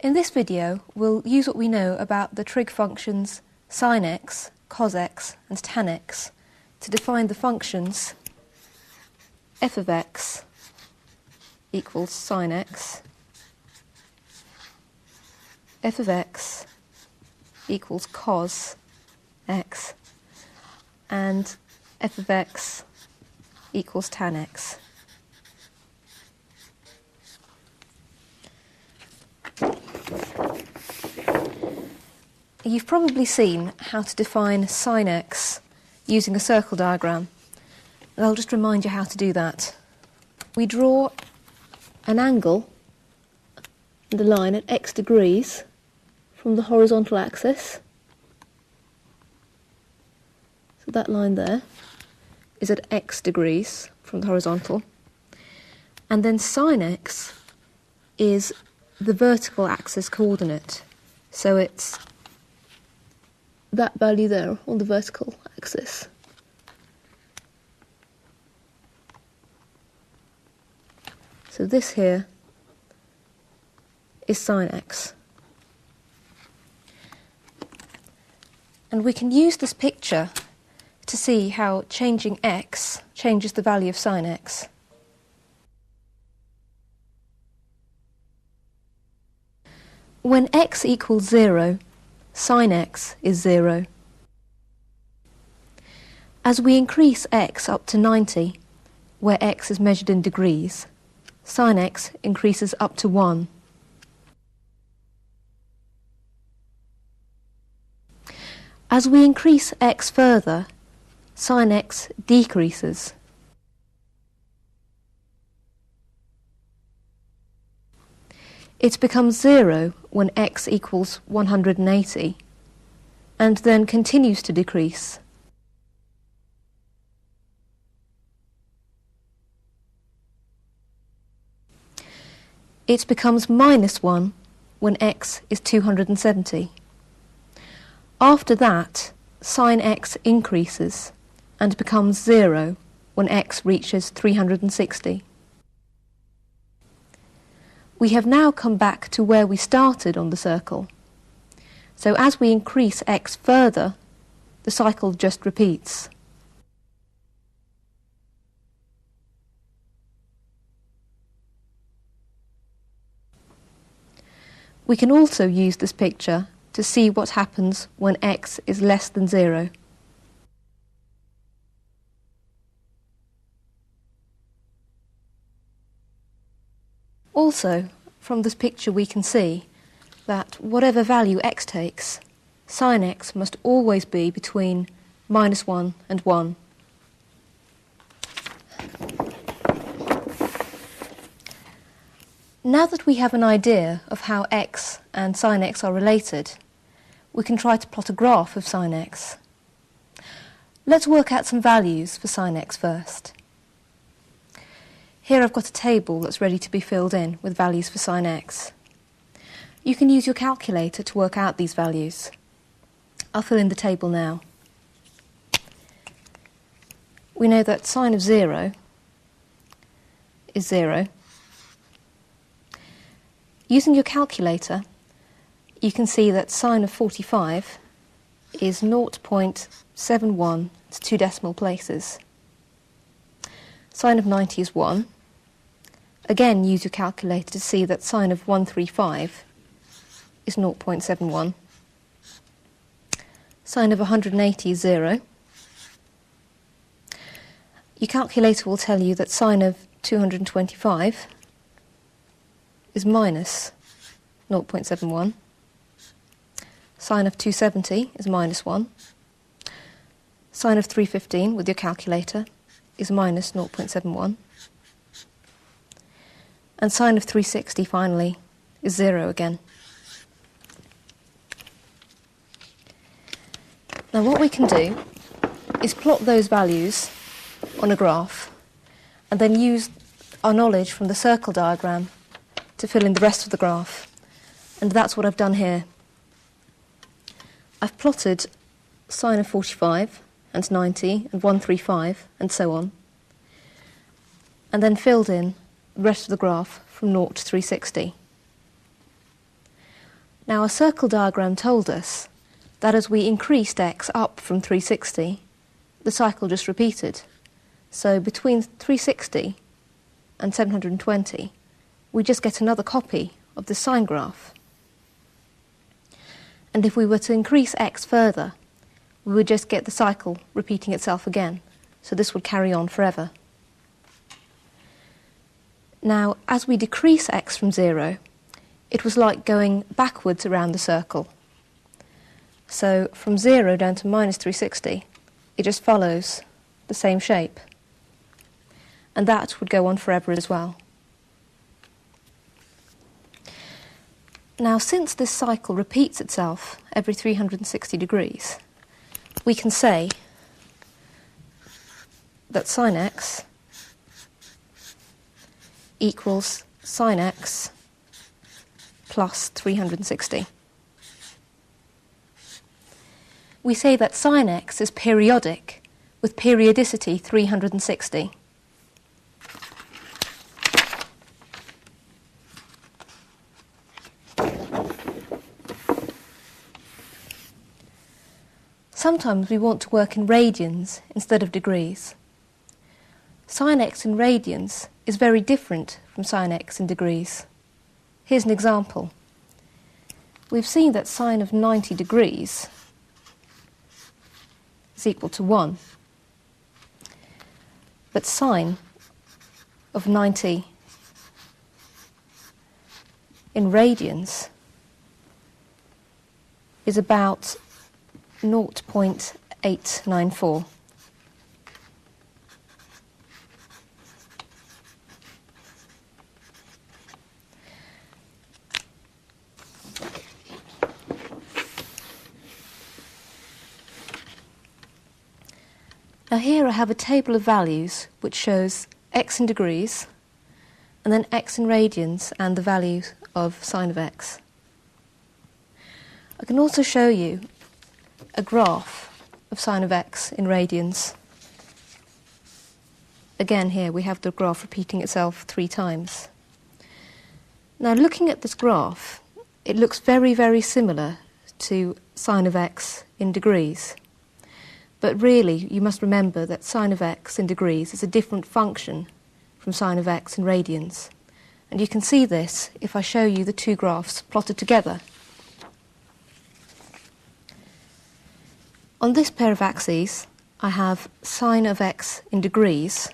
In this video, we'll use what we know about the trig functions sine x, cos x and tan x to define the functions f of x equals sine x, f of x equals cos x, and f of x equals tan x. You've probably seen how to define sine x using a circle diagram, and I'll just remind you how to do that. We draw an angle and a line at x degrees from the horizontal axis. So that line there is at x degrees from the horizontal, and then sine x is the vertical axis coordinate, so it's that value there on the vertical axis. So this here is sine x. And we can use this picture to see how changing x changes the value of sine x. When x equals 0, sine x is 0. As we increase x up to 90, where x is measured in degrees, sine x increases up to 1. As we increase x further, sine x decreases. It becomes 0 when x equals 180, and then continues to decrease. It becomes minus 1 when x is 270. After that, sine x increases and becomes 0 when x reaches 360. We have now come back to where we started on the circle. So as we increase x further, the cycle just repeats. We can also use this picture to see what happens when x is less than 0. Also, from this picture we can see that whatever value x takes, sine x must always be between minus 1 and 1. Now that we have an idea of how x and sine x are related, we can try to plot a graph of sine x. Let's work out some values for sine x first. Here I've got a table that's ready to be filled in with values for sine x. You can use your calculator to work out these values. I'll fill in the table now. We know that sine of 0 is 0. Using your calculator, you can see that sine of 45 is 0.71 to 2 decimal places. Sine of 90 is 1. Again, use your calculator to see that sine of 135 is 0.71. Sine of 180 is 0. Your calculator will tell you that sine of 225 is minus 0.71. Sine of 270 is minus 1. Sine of 315 with your calculator is minus 0.71. And sine of 360 finally is 0 again. Now what we can do is plot those values on a graph and then use our knowledge from the circle diagram to fill in the rest of the graph. And that's what I've done here. I've plotted sine of 45 and 90 and 135 and so on, and then filled in the rest of the graph from 0 to 360. Now our circle diagram told us that as we increased x up from 360, the cycle just repeated. So between 360 and 720, we just get another copy of the sine graph. And if we were to increase x further, we would just get the cycle repeating itself again. So this would carry on forever. Now, as we decrease x from 0, it was like going backwards around the circle. So from 0 down to minus 360, it just follows the same shape. And that would go on forever as well. Now, since this cycle repeats itself every 360 degrees, we can say that sine x equals sine x plus 360. We say that sine x is periodic with periodicity 360. Sometimes we want to work in radians instead of degrees. Sine x in radians is very different from sine x in degrees. Here's an example. We've seen that sine of 90 degrees is equal to 1. But sine of 90 in radians is about 0.894. Now here I have a table of values which shows x in degrees and then x in radians and the values of sine of x. I can also show you a graph of sine of x in radians. Again here we have the graph repeating itself 3 times. Now looking at this graph, it looks very, very similar to sine of x in degrees. But really, you must remember that sine of x in degrees is a different function from sine of x in radians. And you can see this if I show you the 2 graphs plotted together. On this pair of axes, I have sine of x in degrees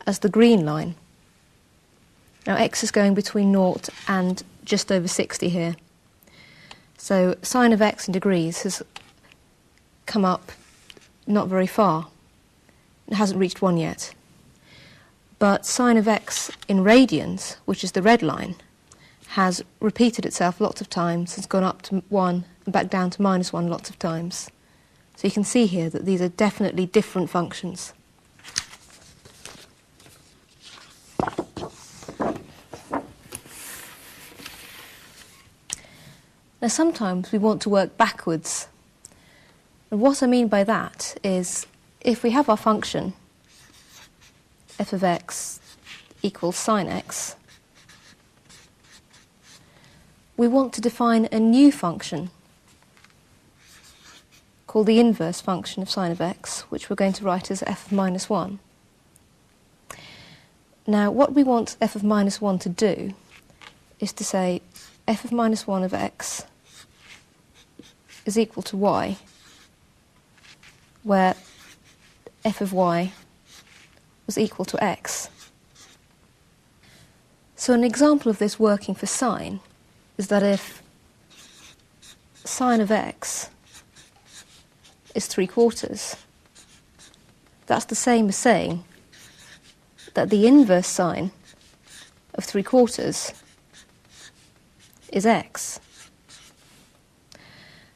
as the green line. Now x is going between 0 and just over 60 here. So sine of x in degrees has come up not very far. It hasn't reached 1 yet. But sine of x in radians, which is the red line, has repeated itself lots of times, has gone up to 1 and back down to minus 1 lots of times. So you can see here that these are definitely different functions. Now sometimes we want to work backwards. And what I mean by that is if we have our function f of x equals sine x, we want to define a new function called the inverse function of sine of x, which we're going to write as f of minus 1. Now what we want f of minus 1 to do is to say f of minus 1 of x is equal to y, where f of y was equal to x. So an example of this working for sine is that if sine of x is 3/4, that's the same as saying that the inverse sine of 3/4 is x.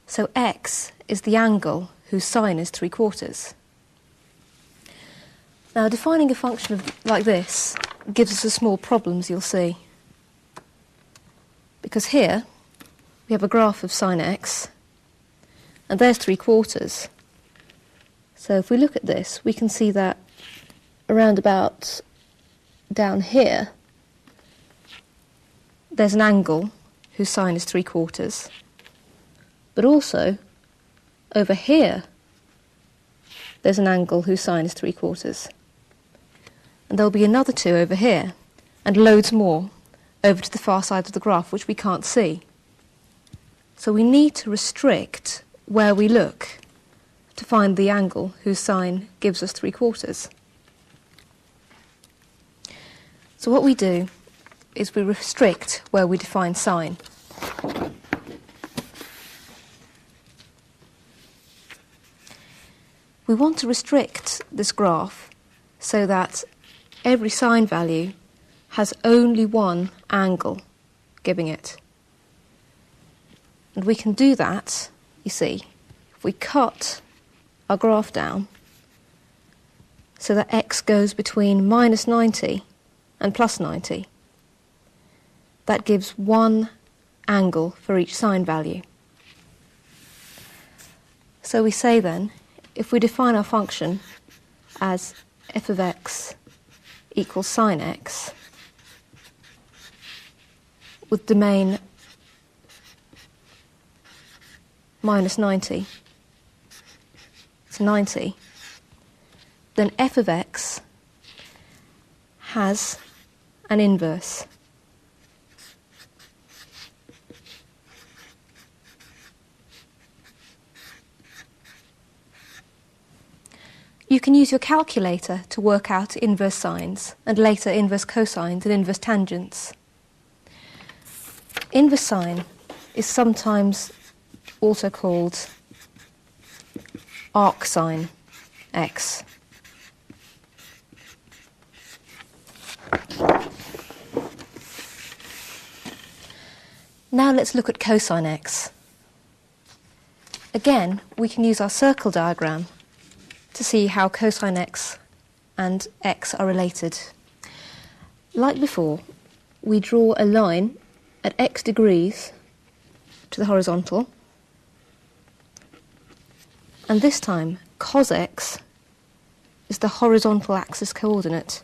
So x is the angle whose sine is 3/4. Now defining a function like this gives us a small problems, you'll see. Because here we have a graph of sine x, and there's 3/4. So if we look at this, we can see that around about down here, there's an angle whose sine is 3/4, but also over here there's an angle whose sine is 3/4. And there'll be another 2 over here, and loads more over to the far side of the graph which we can't see. So we need to restrict where we look to find the angle whose sine gives us 3/4. So what we do is we restrict where we define sine. We want to restrict this graph so that every sine value has only one angle giving it. And we can do that, you see, if we cut our graph down so that x goes between -90 and +90. That gives one angle for each sine value. So we say then, if we define our function as f of x equals sine x with domain -90 to 90, then f of x has an inverse. You can use your calculator to work out inverse sines and later inverse cosines and inverse tangents. Inverse sine is sometimes also called arc sine x. Now let's look at cosine x. Again, we can use our circle diagram to see how cosine x and x are related. Like before, we draw a line at x degrees to the horizontal, and this time cos x is the horizontal axis coordinate.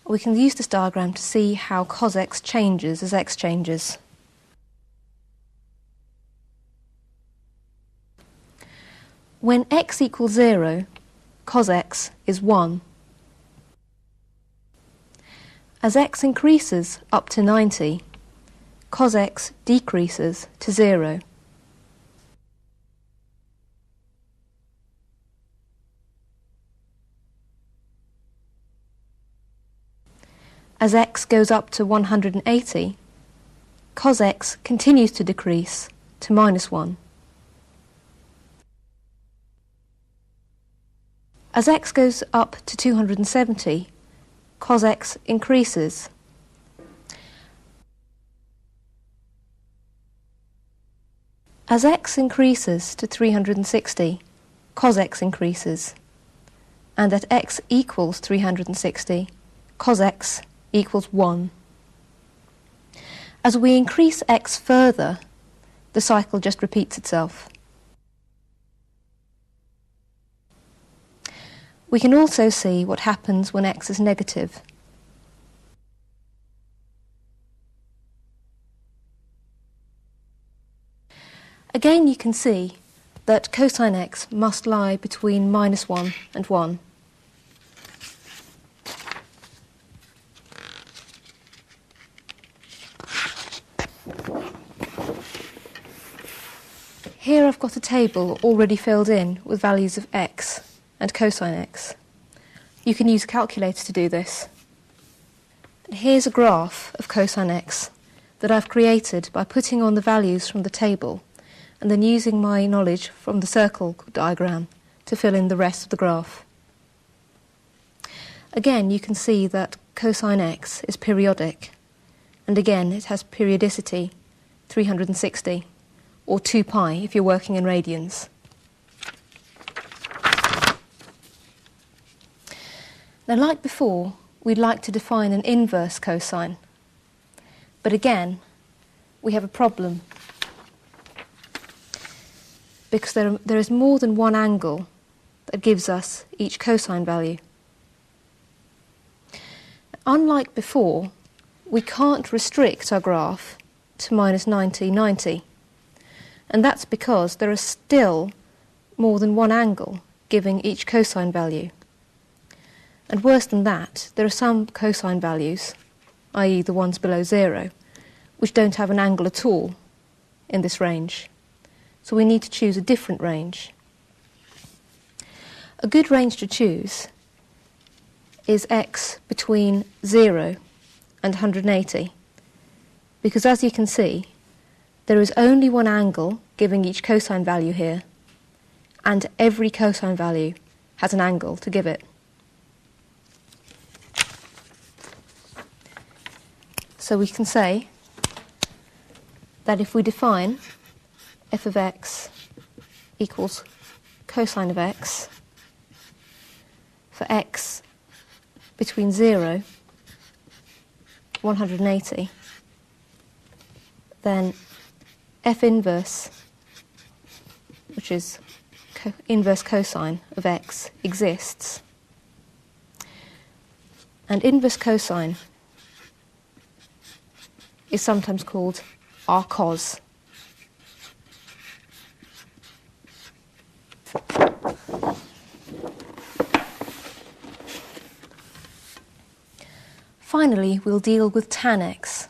We can use this diagram to see how cos x changes as x changes. When x equals 0, cos x is 1. As x increases up to 90, cos x decreases to 0. As x goes up to 180, cos x continues to decrease to -1. As x goes up to 270, cos x increases. As x increases to 360, cos x increases. And at x equals 360, cos x equals 1. As we increase x further, the cycle just repeats itself. We can also see what happens when x is negative. Again, you can see that cosine x must lie between -1 and 1. Here I've got a table already filled in with values of x and cosine x. You can use a calculator to do this. And here's a graph of cosine x that I've created by putting on the values from the table and then using my knowledge from the circle diagram to fill in the rest of the graph. Again, you can see that cosine x is periodic, and again it has periodicity 360, or 2 pi if you're working in radians. Now, like before, we'd like to define an inverse cosine. But again, we have a problem, because there is more than one angle that gives us each cosine value. Unlike before, we can't restrict our graph to minus 90, 90. And that's because there are still more than one angle giving each cosine value. And worse than that, there are some cosine values, i.e. the ones below 0, which don't have an angle at all in this range. So we need to choose a different range. A good range to choose is x between 0 and 180, because as you can see, there is only one angle giving each cosine value here, and every cosine value has an angle to give it. So we can say that if we define f of x equals cosine of x for x between 0 and 180, then f inverse, which is inverse cosine of x, exists. And inverse cosine is sometimes called r cos. Finally, we'll deal with tan x.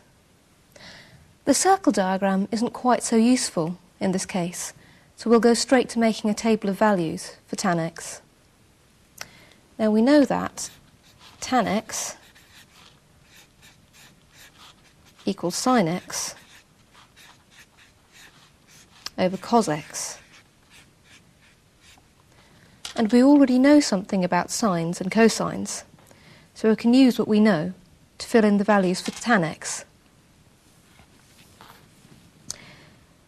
The circle diagram isn't quite so useful in this case, so we'll go straight to making a table of values for tan x. Now we know that tan x equals sine x over cos x. And we already know something about sines and cosines, so we can use what we know to fill in the values for tan x.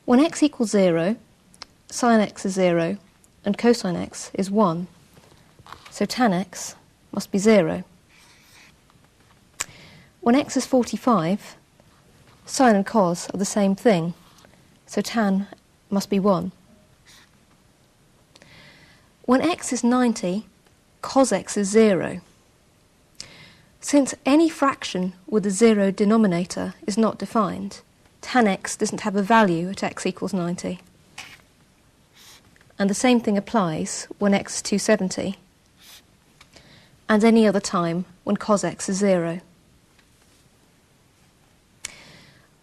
When x equals 0, sine x is 0 and cosine x is 1, so tan x must be 0. When x is 45, sine and cos are the same thing, so tan must be 1. When x is 90, cos x is 0. Since any fraction with a 0 denominator is not defined, tan x doesn't have a value at x equals 90. And the same thing applies when x is 270, and any other time when cos x is 0.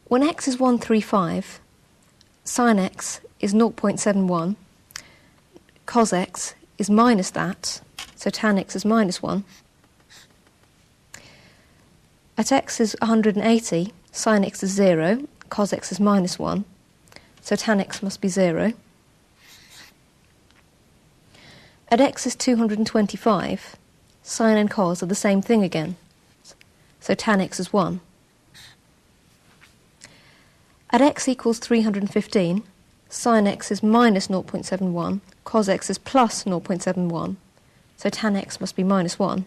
When x is 135, sine x is 0.71, cos x is minus that, so tan x is minus 1. At x is 180, sine x is 0, cos x is minus 1, so tan x must be 0. At x is 225, sine and cos are the same thing again, so tan x is 1. At x equals 315, sine x is minus 0.71, cos x is plus 0.71, so tan x must be minus 1.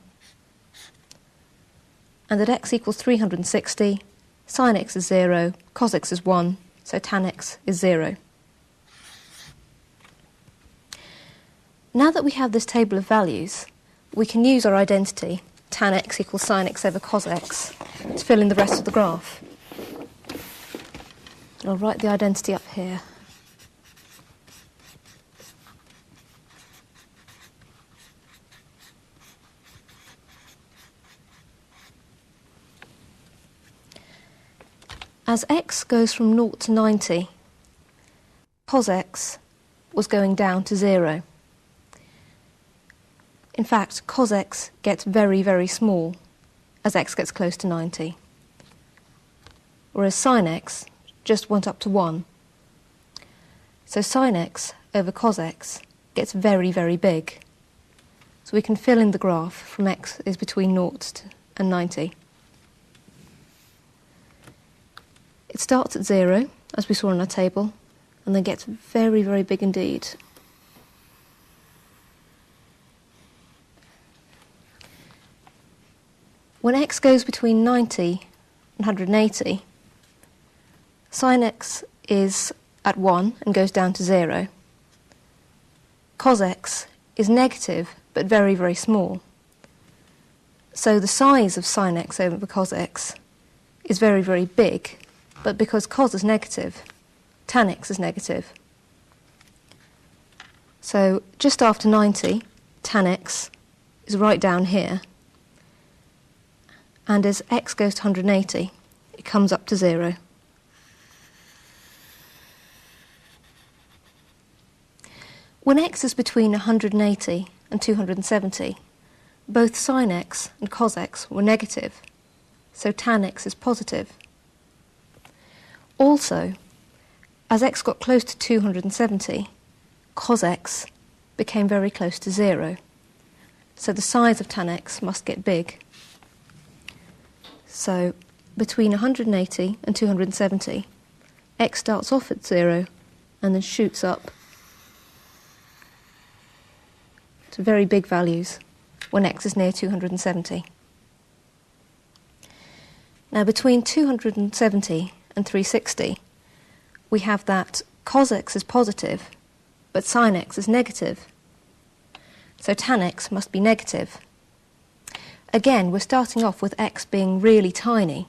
And at x equals 360, sine x is 0, cos x is 1, so tan x is 0. Now that we have this table of values, we can use our identity, tan x equals sine x over cos x, to fill in the rest of the graph. I'll write the identity up here. As x goes from 0 to 90, cos x was going down to 0. In fact, cos x gets very, very small as x gets close to 90, whereas sine x just went up to 1. So sine x over cos x gets very, very big. So we can fill in the graph from x is between 0 and 90. It starts at 0, as we saw in our table, and then gets very, very big indeed. When x goes between 90 and 180, sine x is at 1 and goes down to 0. Cos x is negative, but very, very small. So the size of sine x over cos x is very, very big, but because cos is negative, tan x is negative. So just after 90, tan x is right down here, and as x goes to 180, it comes up to 0. When x is between 180 and 270, both sine x and cos x were negative, so tan x is positive. Also, as x got close to 270, cos x became very close to 0, so the size of tan x must get big. So, between 180 and 270, x starts off at 0 and then shoots up to very big values when x is near 270. Now, between 270 and 360, we have that cos x is positive, but sine x is negative. So tan x must be negative. Again, we're starting off with x being really tiny,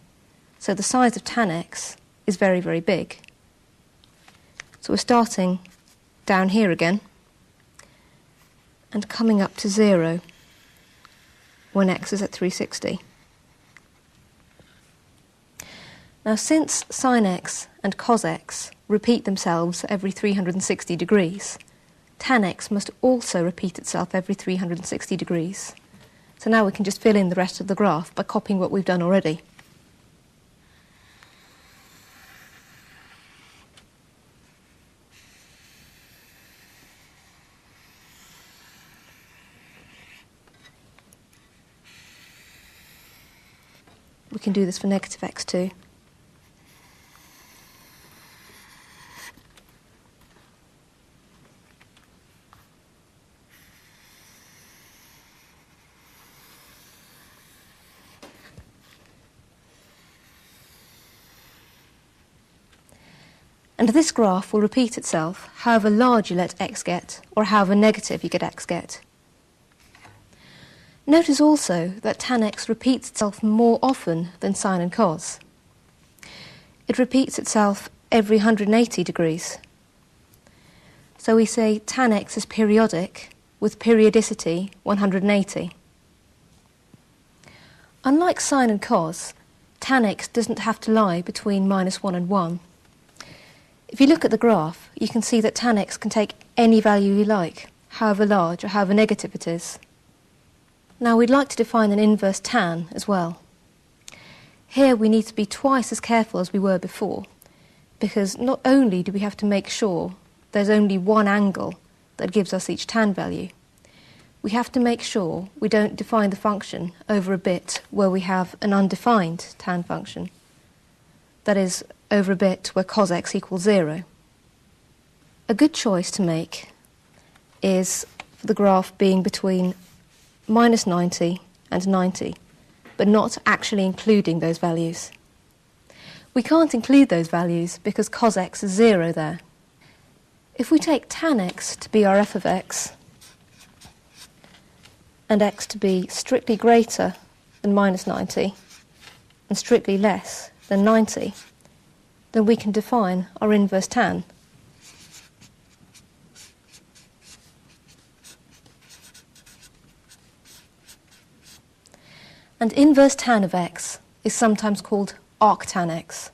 so the size of tan x is very, very big. So we're starting down here again and coming up to 0 when x is at 360. Now, since sine x and cos x repeat themselves every 360 degrees, tan x must also repeat itself every 360 degrees. So now we can just fill in the rest of the graph by copying what we've done already. We can do this for negative x too. And this graph will repeat itself however large you let x get, or however negative you get x get. Notice also that tan x repeats itself more often than sine and cos. It repeats itself every 180 degrees. So we say tan x is periodic with periodicity 180. Unlike sine and cos, tan x doesn't have to lie between -1 and 1. If you look at the graph, you can see that tan x can take any value you like, however large or however negative it is. Now we'd like to define an inverse tan as well. Here we need to be twice as careful as we were before, because not only do we have to make sure there's only one angle that gives us each tan value, we have to make sure we don't define the function over a bit where we have an undefined tan function. That is, over a bit where cos x equals 0. A good choice to make is for the graph being between -90 and 90, but not actually including those values. We can't include those values because cos x is 0 there. If we take tan x to be our f of x, and x to be strictly greater than -90 and strictly less than 90, then we can define our inverse tan. And inverse tan of x is sometimes called arctan x.